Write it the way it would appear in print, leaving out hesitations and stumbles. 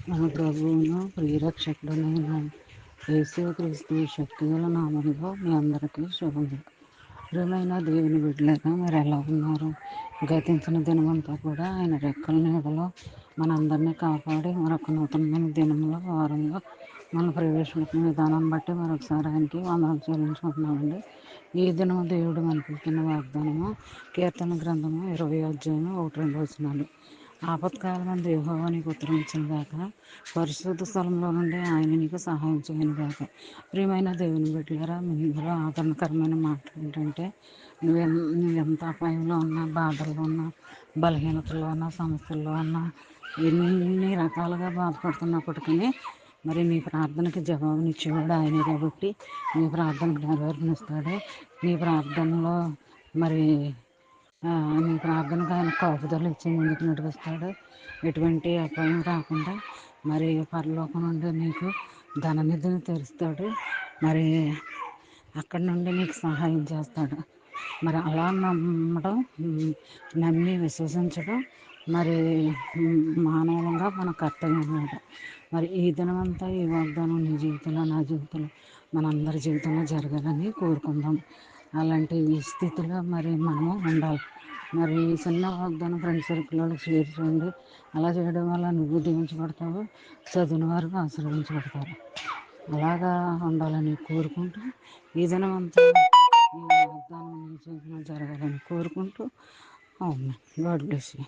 మన ప్రభువును ప్రియరక్షకుడునైన యేసుక్రీస్తు శక్తిగల నామములో మీ అందరికీ శుభములు. ప్రియమైన దేవుని బిడ్డలారా, మీరు ఎలా ఉన్నారు? గతించిన దినమంతా కూడా ఆయన రెక్కల నీడలో మనందరినీ కాపాడి మరొక నూతనమైన దినంలో వారంలో మన ప్రవేశపెట్టిన విధానం బట్టి మరొకసారి ఆయనకి వందనాలు చెల్లించుకుంటున్నామండి. ఈ దినం దేవుడు మనకిస్తున్న వాగ్దానము కీర్తన గ్రంథము 20 అధ్యాయం 1-2 వచనాలు. ఆపత్కాలమందు యెహోవా నీకు ఉత్తరం ఇచ్చిన గాక, పరిశుద్ధ స్థలంలో నుండి ఆయన నీకు సహాయం చేయను గాక. ప్రియమైన దేవుని బిడ్డలారా, ఇందులో ఆదరణకరమైన మాటలు ఏంటంటే, నువ్వెంత అపాయంలో ఉన్నా, బాధల్లో ఉన్నా, బలహీనతల్లో ఉన్నా, సమస్యల్లో ఉన్నా, ఎన్ని రకాలుగా బాధపడుతున్నప్పటికీ మరి నీ ప్రార్థనకి జవాబునిచ్చేవాడు ఆయనే కాబట్టి నీ ప్రార్థనకు నెరవేర్పునిస్తాడు. నీ ప్రార్థనలో మరి నీ ప్రార్థనకు ఆయన కాపుదలు ఇచ్చి ముందుకు నడిపిస్తాడు. ఎటువంటి అపాయం రాకుండా మరి పరలోకం నుండి నీకు ధననిధిని తెరుస్తాడు. మరి అక్కడి నుండి నీకు సహాయం చేస్తాడు. మరి అలా నమ్మడం, నమ్మి విశ్వసించడం మరి మానవులంగా మన కర్తవ్యం అన్నమాట. మరి ఈ దినమంతా ఈ వాగ్దానం నీ జీవితంలో, నా జీవితంలో, మనందరి జీవితంలో జరగాలని కోరుకుందాం. అలాంటి స్థితిలో మరి మనము ఉండాలి. మరి ఈ చిన్న వాగ్దానం ఫ్రెండ్స్ సర్కిల్లో షేర్ చేయండి. అలా చేయడం వల్ల నువ్వు దీవించబడతావు, చదివిన వారు ఆశీర్వదించబడతారు. అలాగా ఉండాలని కోరుకుంటూ ఈ దినమంతా ఈ వాగ్దానం నీ జీవితంలో జరగాలని కోరుకుంటూ అవును. God bless you.